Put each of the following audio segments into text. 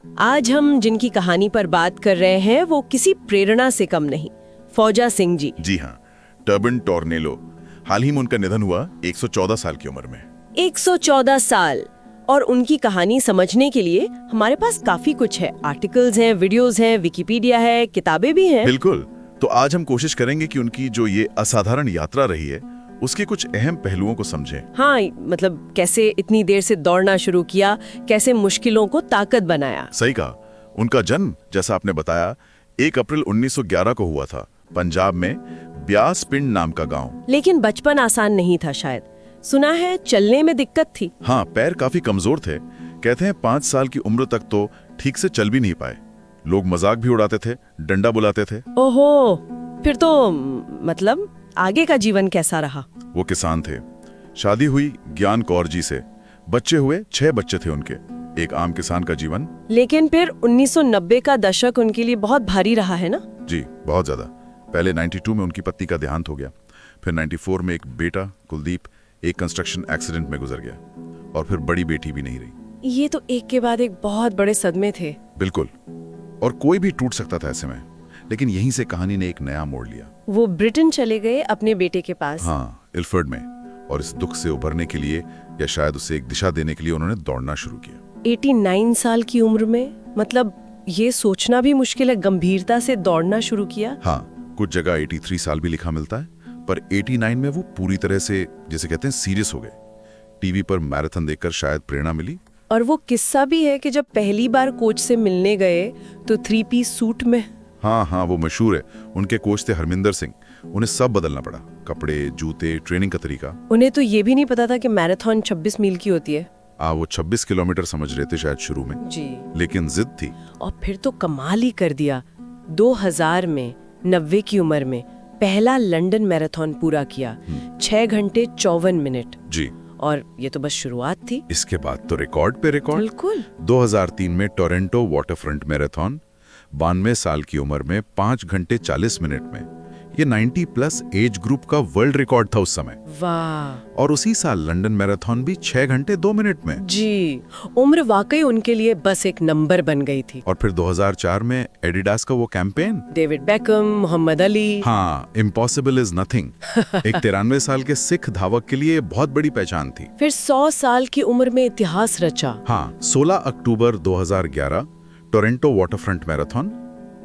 आज हम जिनकी कहानी पर बात कर रहे हैं वो किसी प्रेरणा से कम नहीं, फौजा सिंह जी। जी हाँ, टर्बन टॉर्नेलो। हाल ही में उनका निधन हुआ 114 साल की उम्र में। 114 साल। और उनकी कहानी समझने के लिए हमारे पास काफी कुछ है। आर्टिकल्स हैं, वीडियोस हैं, विकिपीडिया है, किताबें भी हैं। बिल्कुल। तो आज हम कोशिश करेंगे कि उनकी जो ये असाधारण यात्रा रही है उसके कुछ अहम पहलुओं को समझें। हाँ, मतलब कैसे इतनी देर से दौड़ना शुरू किया, कैसे मुश्किलों को ताकत बनाया। सही कहा। उनका जन्म, जैसा आपने बताया, 1 अप्रैल 1911 को हुआ था, पंजाब में ब्यास पिंड नाम का गांव। लेकिन बचपन आसान नहीं था शायद। सुना है चलने में दिक्कत थी। हाँ, पैर काफी कमजोर थे। कहते हैं 5 साल की उम्र तक तो ठीक से चल भी नहीं पाए। लोग मजाक भी उड़ाते थे, डंडा बुलाते थे। ओहो, फिर तो मतलब आगे का जीवन कैसा रहा? वो किसान थे। शादी हुई ज्ञान कौर जी से। बच्चे हुए, 6 बच्चे थे उनके। एक आम किसान का जीवन। लेकिन फिर 1990 का दशक उनके लिए बहुत भारी रहा है ना? जी, बहुत ज्यादा। पहले 92 में उनकी पत्नी का देहांत हो गया। फिर 94 में एक बेटा कुलदीप एक कंस्ट्रक्शन एक्सीडेंट में गुजर गया। और फिर बड़ी बेटी भी नहीं रही। ये तो एक के बाद एक बहुत बड़े सदमे थे। बिल्कुल। और कोई भी टूट सकता था ऐसे में। लेकिन यहीं से कहानी ने एक नया मोड़ लिया। वो ब्रिटेन चले गए अपने बेटे के पास। हाँ, इल्फर्ड में। और इस दुख से उभरने के लिए, या शायद उसे एक दिशा देने के लिए, उन्होंने दौड़ना शुरू किया। 89 साल की उम्र में, मतलब ये सोचना भी मुश्किल है, गंभीरता से दौड़ना शुरू किया। हाँ, कुछ जगह 83 साल भी लिखा मिलता है, पर 89 में वो पूरी तरह से, जैसे कहते हैं, सीरियस हो गए। टीवी पर मैराथन देखकर शायद प्रेरणा मिली। और वो किस्सा भी है कि जब पहली बार कोच से मिलने गए तो 3 पीस सूट में। हाँ, वो मशहूर है। उनके कोच थे हरमिंदर सिंह। उन्हें सब बदलना पड़ा, कपड़े, जूते, ट्रेनिंग का तरीका। उन्हें तो ये भी नहीं पता था कि मैराथन 26 मील की होती है। वो 26 किलोमीटर समझ रहे थे शायद शुरू में जी। लेकिन जिद थी। और फिर तो कमाल ही कर दिया। 2000 में 90 की उम्र में पहला लंदन मैराथन पूरा किया। 6 घंटे 54 मिनट। जी। और ये तो बस शुरुआत थी। इसके बाद तो रिकॉर्ड पे रिकॉर्ड। बिल्कुल। 2003 में टोरंटो वाटरफ्रंट मैराथन, 92 साल की उम्र में 5 घंटे 40 मिनट में। ये 90+ एज ग्रुप का वर्ल्ड रिकॉर्ड था उस समय। वाह। और उसी साल लंदन मैराथन भी 6 घंटे 2 मिनट में। जी, उम्र वाकई उनके लिए बस एक नंबर बन गई थी। और फिर 2004 में एडिडास का वो campaign, David Beckham, Muhammad Ali. हाँ, इम्पॉसिबल इज नथिंग। एक 93 साल के सिख धावक के लिए बहुत बड़ी पहचान थी। फिर 100 साल की उम्र में इतिहास रचा। हाँ, 16 अक्टूबर 2011 टोरंटो वाटरफ्रंट मैराथन।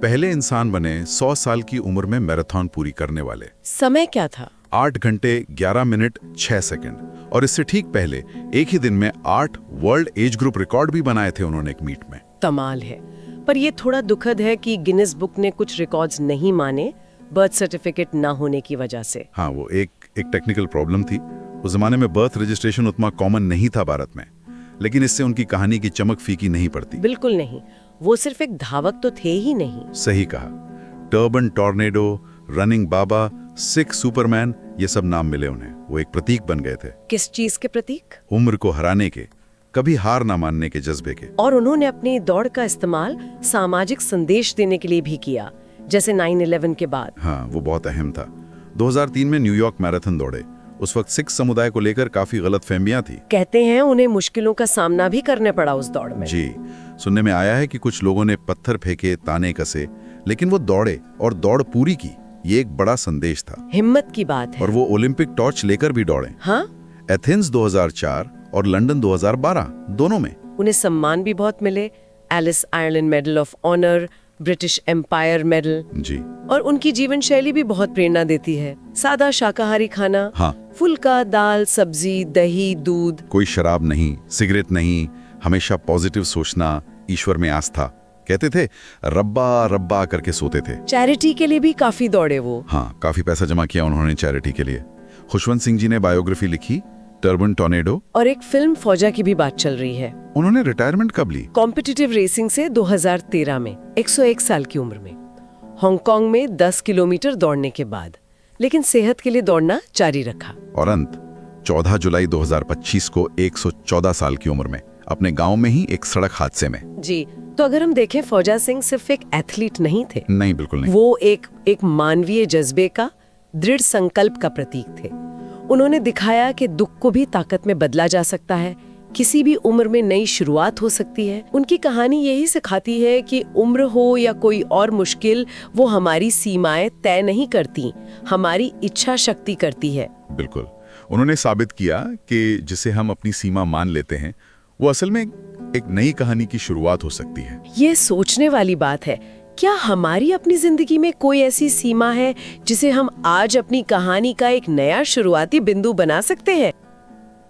पहले इंसान बने 100 साल की उम्र में मैराथन पूरी करने वाले। समय क्या था? 8 घंटे 11 मिनट 6 सेकंड। और इससे ठीक पहले एक ही दिन में 8 वर्ल्ड एज ग्रुप रिकॉर्ड भी बनाए थे उन्होंने एक मीट में। कमाल है। पर ये थोड़ा दुखद है कि गिनीज बुक ने कुछ रिकॉर्ड्स नहीं माने, बर्थ सर्टिफिकेट ना होने की वजह से। हाँ, वो एक टेक्निकल प्रॉब्लम थी। उस जमाने में बर्थ रजिस्ट्रेशन उतना कॉमन नहीं था भारत में। लेकिन इससे उनकी कहानी की चमक फीकी नहीं पड़ती। बिल्कुल नहीं। वो सिर्फ एक धावक तो थे ही नहीं। सही कहा। टर्बन टॉर्नेडो, रनिंग बाबा, सिख सुपरमैन, ये सब नाम मिले उन्हें। वो एक प्रतीक बन गए थे। किस चीज के प्रतीक? उम्र को हराने के, कभी हार ना मानने के जज्बे के। और उन्होंने अपनी दौड़ का इस्तेमाल सामाजिक संदेश देने के लिए भी किया, जैसे 9/11 के बाद। हाँ, वो बहुत अहम था। 2003 में न्यूयॉर्क मैराथन दौड़े। उस वक्त सिख समुदाय को लेकर काफी गलतफहमियां थी। कहते हैं उन्हें मुश्किलों का सामना भी करने पड़ा उस दौड़ में। जी, सुनने में आया है कि कुछ लोगों ने पत्थर फेंके, ताने कसे, लेकिन वो दौड़े और दौड़ पूरी की। ये एक बड़ा संदेश था। हिम्मत की बात है। और वो ओलंपिक टॉर्च लेकर भी दौड़े। हाँ, एथेंस 2004 और लंदन 2012 दोनों में। उन्हें सम्मान भी बहुत मिले। Ellis Island medal of honour, British Empire medal. जी। और उनकी जीवन शैली भी बहुत प्रेरणा देती है। सादा शाकाहारी खाना। हाँ। फुल्का, दाल, सब्जी, दही, दूध। कोई शराब नहीं, सिगरेट नहीं, हमेशा पॉजिटिव सोचना, ईश्वर में आस्था। कहते थे रब्बा रब्बा करके सोते थे। चैरिटी के लिए भी काफी दौड़े वो। हाँ, काफी पैसा जमा किया उन्होंने चैरिटी के लिए। खुशवंत सिंह जी ने बायोग्राफी लिखी, टर्बन टॉर्नेडो। और एक फिल्म फौजा की भी बात चल रही है। उन्होंने रिटायरमेंट कब ली? कॉम्पिटिटिव रेसिंग से 2013 में, 101 साल की उम्र में। हांगकांग में 10 किलोमीटर दौड़ने के बाद। लेकिन सेहत के लिए दौड़ना जारी रखा। और अंत 14 जुलाई 2025 को 114 साल की उम्र में अपने गांव में ही एक सड़क हादसे में। जी, तो अगर हम देखें, फौजा सिंह सिर्फ एक एथलीट नहीं थे। नहीं, बिल्कुल नहीं। वो एक मानवीय जज्बे का, दृढ़ संकल्प का प्रतीक थे। उन्होंने दिखाया कि दुख को भी ताकत में बदला जा सकता है, किसी भी उम्र में नई शुरुआत हो सकती है। उनकी कहानी यही सिखाती है कि उम्र हो या कोई और मुश्किल, वो हमारी सीमाएं तय नहीं करती, हमारी इच्छा शक्ति करती है। बिल्कुल। उन्होंने साबित किया कि जिसे हम अपनी सीमा मान लेते हैं वो असल में एक नई कहानी की शुरुआत हो सकती है। ये सोचने वाली बात है। क्या हमारी अपनी जिंदगी में कोई ऐसी सीमा है जिसे हम आज अपनी कहानी का एक नया शुरुआती बिंदु बना सकते हैं?